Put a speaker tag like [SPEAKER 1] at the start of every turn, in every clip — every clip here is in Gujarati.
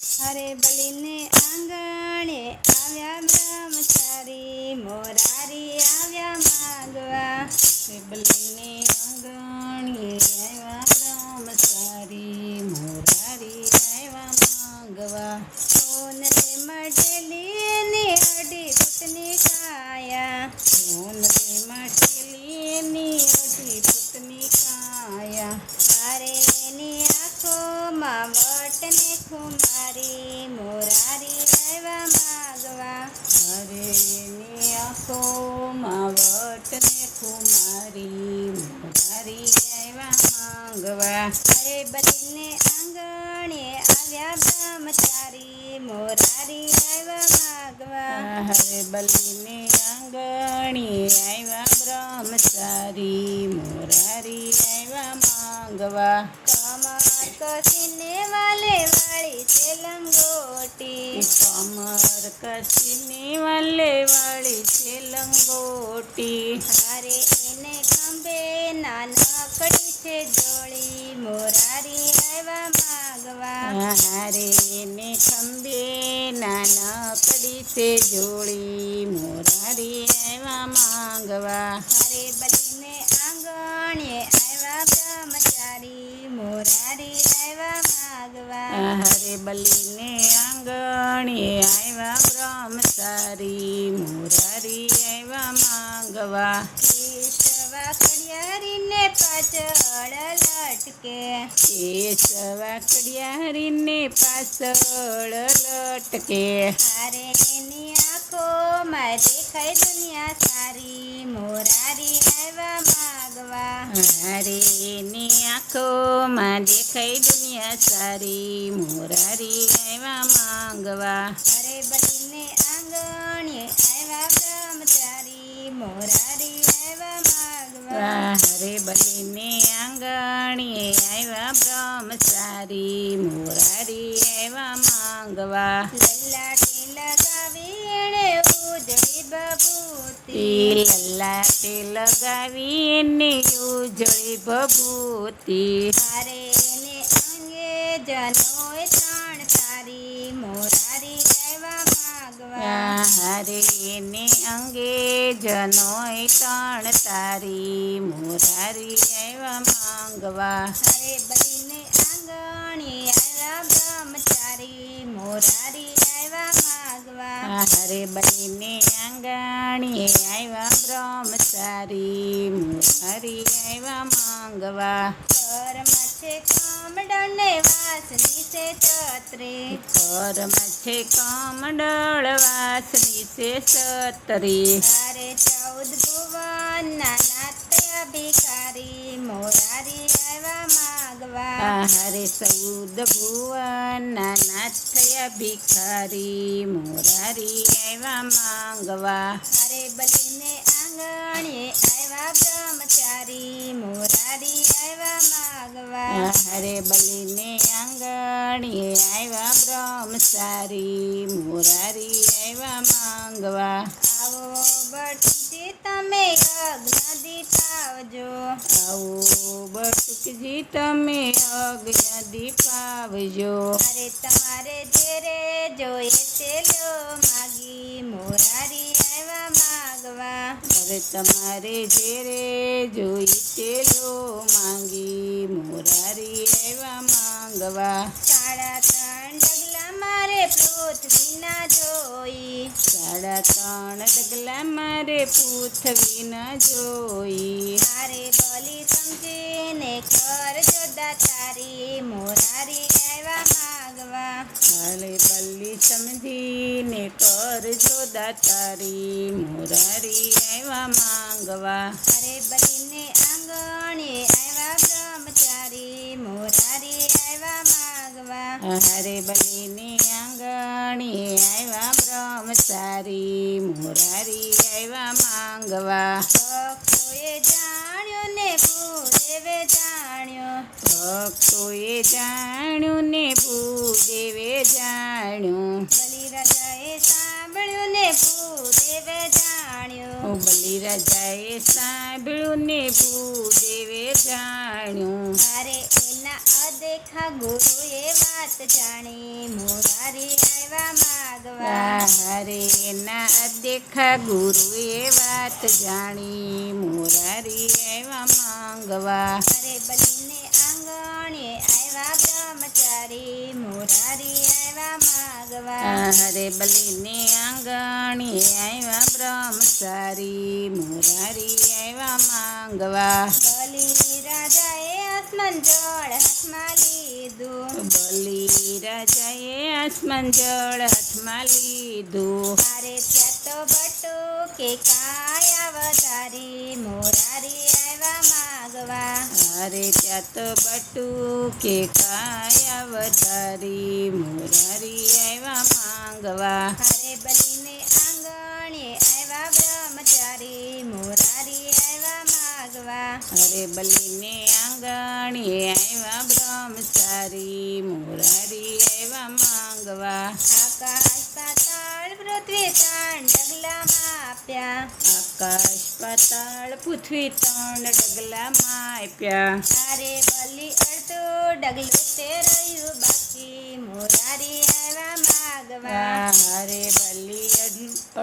[SPEAKER 1] હરે બલીને આંગણે આવ્યા બ્રહ્મચારી, મોરારી આવ્યા માગવા. હરે બલીને આંગણે આવ્યા બ્રહ્મચારી, મોરારી આવ્યા માગવા. સોનલે મઢેલી ને અઢી ફૂટની કાયા, સોનલે મઢેલી ને અઢી ફૂટની કાયા. હારે એની આંખોમાં વટ ને ખુમારી, મોરારી આવ્યા માગવા. હરે એની આંખોમાં વટ ને ખુમારી, મોરારી આવ્યા માગવા. હરે બલીને આંગણે આવ્યા બ્રહ્મચારી, મોરારી આવ્યા માગવા. હરે બલીને આંગણે આવ્યા બ્રહ્મચારી, મોરારી આવ્યા માગવા. કમર કસીને વાલે વાળી છે લંગોટી, કમર કસીને વાલે વાળી છે લંગોટી. હારે એને ખંભે નાનકડી છે જોડી, મોરારી આવ્યા માગવા. હારે એને ખંભે નાનકડી છે જોડી, મોરારી આવ્યા માગવા. હરે બલીને આંગણે આવ્યા બ્રહ્મચારી, મોરારી આવ્યા માગવા. હરે બલીને આંગણે આવ્યા બ્રહ્મચારી, મોરારી આવ્યા માગવા. કેશવા કડિયારીને પાછળ લટકે, કેશવા કડિયારીને પાછળ લટકે. હારે એની આંખોમાં દેખાય દુનિયા સારી, મોરારી આવ્યા માગવા. હારે એની આંખોમાં દેખાય દુનિયા સારી, મોરારી આવ્યા માગવા. હરે બલીને આંગણે આવ્યા બ્રહ્મચારી, મોરારી આવ્યા માગવા. હરે બલીને આંગણે આવ્યા બ્રહ્મચારી, મોરારી આવ્યા માગવા. લલાટે લગાવી એણે ઉજળી બબૂતી, લલાટે લગાવી એને ઉજળી બબૂતી. હારે એને અંગે જનોય ત્રણ તારી, મોરારી આવ્યા માગવા. હારે એને અંગે જનોય ત્રણ તારી, મોરારી આવ્યા માગવા. હરે બલીને આંગણે આવ્યા બ્રહ્મચારી, મોરારી આવ્યા માગવા. હરે બલીને આંગણે આવ્યા બ્રહ્મચારી, મોરારી આવ્યા માગવા. ઘરમાં છે કમળને વાસની છે છત્રી, ઘરમાં છે કમળળ વાસની છે છત્રી. હારે 14 ભુવનના નાથયા ભિખારી, મોરારી આવ્યા માગવા. હરે 14 ભુવનના નાથયા ભિખારી, મોરારી આવ્યા માગવા. હરે બલીને આંગણે આવ્યા બ્રહ્મચારી, મોરારી આવ્યા માગવા. હરે બલીને આંગણે આવ્યા બ્રહ્મચારી, મોરારી આવ્યા માગવા. આવો બટુકજી તમે યજ્ઞ દીપાવજો, આવો બટુકજી તમે યજ્ઞ દીપાવજો. હરે તમારે જેરે જોઈએ તે લો માગી, મોરારી આવ્યા માગવા. હરે તમારે જેરે જોઈ તે લો માંગી, મોરારી આવ્યા માગવા. 3.5 ડગલા મારે પૃથ્વીના જોઈ, 3.5 ડગલા મારે પૃથ્વીના જોઈ. હારે બલી સમજીને કરજો દાતારી, મોરારી આવ્યા માગવા. હારે બલી સમજીને કરજો દાતારી, મોરારી આવ્યા માગવા. હરે બલીને આંગણે આવ્યા બ્રહ્મચારી, મોરારી આવ્યા માગવા. હરે બલીને આંગણે આવ્યા બ્રહ્મચારી, મોરારી આવ્યા માગવા. ભક્તોએ જાણ્યું ને ભૂદેવે જાણ્યો, ભક્તોએ જાણ્યું ને ભૂદેવે જાણ્યું. બલિરાજાએ સાંભળ્યું ને ભૂદેવે જાણ્યું.
[SPEAKER 2] બલિરાજાએ સાંભળ્યું ને ભૂદેવે જાણ્યું.
[SPEAKER 1] અરે એના અદેખા ગુરુએ વાત જાણી મોરારી આવ્યા માગવા.
[SPEAKER 2] હરે એના અદેખા ગુરુએ વાત જાણી મોરારી આવ્યા માંગવા.
[SPEAKER 1] અરે બલીને આંગણે આવ્યા બ્રહ્મચારી મોરારી આવ્યા માગવા.
[SPEAKER 2] હરે બલીને આંગણે આવ્યા બ્રહ્મચારી મોરારી આવ્યા માંગવા.
[SPEAKER 1] બલી રાજાએ આસમાન જળ હાથમાં લીધું.
[SPEAKER 2] બલિરાજાએ આસમાન જળ હાથમાં લીધું.
[SPEAKER 1] અરે ત્યાં તો બટુકે કાયા વધારી મોરારી આવ્યા માગવા.
[SPEAKER 2] અરે ત્યાં તો બટુકે કાયા વધારી મોરારી આવ્યા માંગવા.
[SPEAKER 1] અરે બલીને આંગણે આવ્યા બ્રહ્મચારી મોરારી આવ્યા માગવા.
[SPEAKER 2] અરે બલીને આંગણે આવ્યા બ્રહ્મચારી મોરારી આવ્યા માંગવા.
[SPEAKER 1] આકાશ પાતાળ પૃથ્વી ત્રણ ડગલામાં આપ્યા.
[SPEAKER 2] આકાશ પાતાળ પૃથ્વી ત્રણ ડગલામાં આપ્યા.
[SPEAKER 1] અરે બલી અડધું ડગલું તે રહ્યું બાકી મોરારી આવ્યા માગવા.
[SPEAKER 2] હરે બલી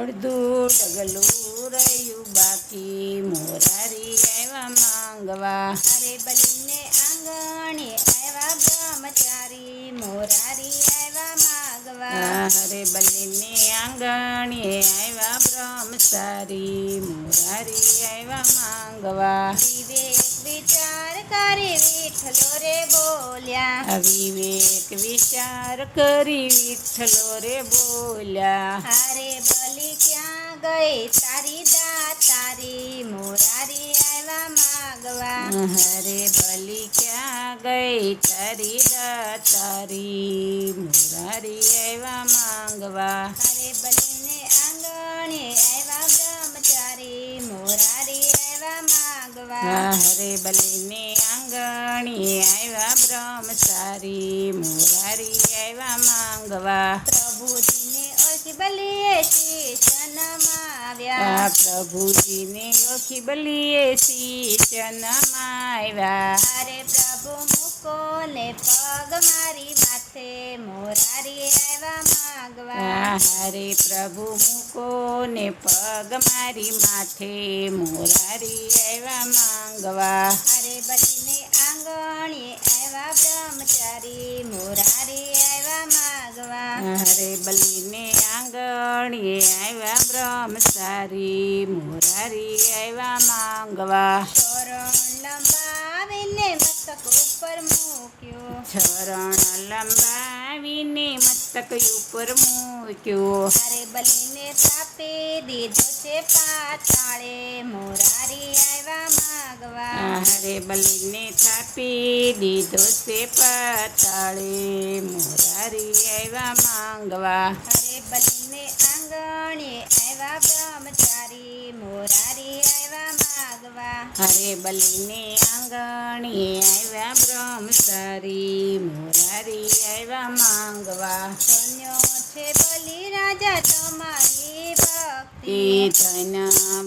[SPEAKER 2] અડધું ડગલું રહ્યું બાકી મોરારી આવ્યા માંગવા.
[SPEAKER 1] અરે બલીને આંગણે આવ્યા બ્રહ્મચારી મોરારી આવ્યા માગવા.
[SPEAKER 2] હરે બલીને આંગણે આવ્યા બ્રહ્મચારી મોરારી આવ્યા માંગવા.
[SPEAKER 1] વિવેક વિચાર કરી વિઠ્ઠલો રે બોલ્યા.
[SPEAKER 2] વિવેક વિચાર કરી વિઠ્ઠલો રે બોલ્યા.
[SPEAKER 1] અરે બલી ક્યાં ગઈ તારી દાતારી મોરારી આવ્યા માગવા.
[SPEAKER 2] હરે બલી ક્યાં ગઈ તારી દાતારી મોરારી આવ્યા માંગવા.
[SPEAKER 1] અરે બલીને આંગણે આવ્યા બ્રહ્મચારી મોરારી આવ્યા માગવા.
[SPEAKER 2] હરે બલીને આંગણે આવ્યા બ્રહ્મચારી મોરારી આવ્યા માંગવા.
[SPEAKER 1] પ્રભુજીને ઓળખી બલીએ શીશ નમાવ્યા.
[SPEAKER 2] પ્રભુજીને ઓળખી બલીએ શીશ નમાવ્યા.
[SPEAKER 1] અરે પ્રભુ મૂકો ને પગ મારી માથે મોરારી આવ્યા માગવા.
[SPEAKER 2] હરે પ્રભુ મૂકો ને પગ મારી માથે મોરારી આવ્યા માંગવા.
[SPEAKER 1] અરે બલીને આંગણે આવ્યા બ્રહ્મચારી મોરારી આવ્યા માગવા.
[SPEAKER 2] હરે બલીને આંગણે આવ્યા બ્રહ્મચારી મોરારી આવ્યા માંગવા.
[SPEAKER 1] તોરણ લંબાવીને મસ્તક ઉપર મૂક્યું.
[SPEAKER 2] ચરણ લંબાવીને મસ્તક ઉપર મૂક્યું.
[SPEAKER 1] અરે બલીને થાપી દીધો છે પાતાળે મોરારી આવ્યા માગવા.
[SPEAKER 2] હરે બલીને થાપી દીધો છે પાતાળે મોરારી આવ્યા માંગવા.
[SPEAKER 1] અરે બલીને આંગણે આવ્યા બ્રહ્મચારી મોરારી આવ્યા માગવા.
[SPEAKER 2] હરે બલીને આંગણે આવ્યા બ્રહ્મચારી મોરારી આવ્યા માંગવા.
[SPEAKER 1] ધન્યો છે બલી રાજા તમારી ભક્તિ.
[SPEAKER 2] ધન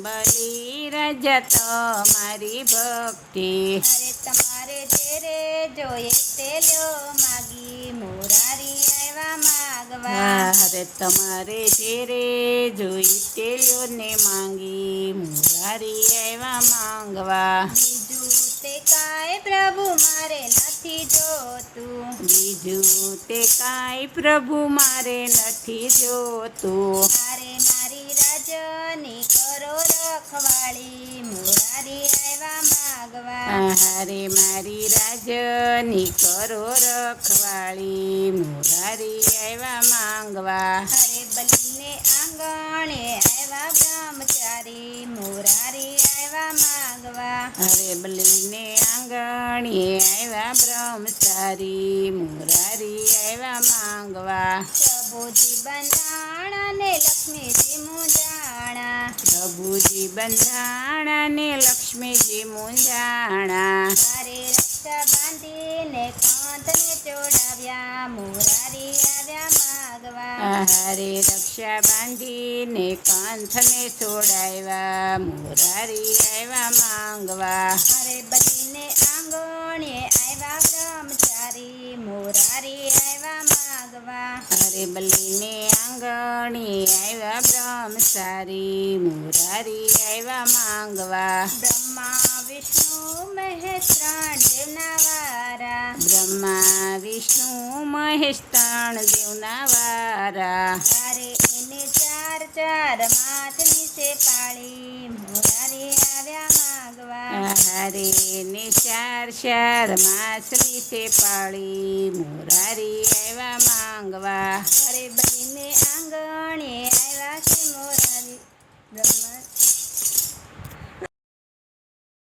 [SPEAKER 2] બલી રાજા તમારી ભક્તિ.
[SPEAKER 1] અરે તમારે જેરે જોઈએ તે લ્યો માગી મોરારી આવ્યા માગવા.
[SPEAKER 2] હરે તમારે જેરે જોઈ તે લ્યો ને માંગી મોરારી આવ્યા માંગવા.
[SPEAKER 1] બીજું તે કાંઈ પ્રભુ મારે નથી જોતું.
[SPEAKER 2] બીજું તે કાંઈ પ્રભુ મારે નથી જોતું.
[SPEAKER 1] અરે મારી રાજની કરો રખવાળી મોરારી આવ્યા માગવા.
[SPEAKER 2] હરે મારી રાજની કરો રખવાળી મોરારી આવ્યા માંગવા.
[SPEAKER 1] અરે બલીને આંગણે આવ્યા બ્રહ્મચારી મોરારી આવ્યા માગવા.
[SPEAKER 2] હરે બલીને આંગણે આવ્યા બ્રહ્મચારી મોરારી આવ્યા માંગવા.
[SPEAKER 1] પ્રભુજી બંધાણા ને લક્ષ્મીજી મુંજાણા.
[SPEAKER 2] પ્રભુજી બંધાણા ને લક્ષ્મીજી મૂંઝાણા.
[SPEAKER 1] અરે રક્ષા બાંધીને કાંધને ચોડાવ્યા મોરારી આવ્યા માગવા.
[SPEAKER 2] હારે રક્ષા બાંધીને કંથને છોડાવ્યા મુરારી આવ્યા માંગવા
[SPEAKER 1] અરે બલીને આંગણે આવ્યા બ્રહ્મચારી મુરારી આવ્યા માગવા
[SPEAKER 2] અરે બલીને આંગણે આવ્યા બ્રહ્મચારી મુરારી આવ્યા માંગવા
[SPEAKER 1] બ્રહ્મા વિષ્ણુ મહેશ ત્રણ દેવના વારા
[SPEAKER 2] બ્રહ્મા વિષ્ણુ મહેશ ત્રણ દેવના વારા
[SPEAKER 1] તારે એને ચાર ચાર માથની છે પાળી મુરારી આવ્યા માગવા
[SPEAKER 2] હારે ને ચાર ચાર માછલી છે પાળી મુરારી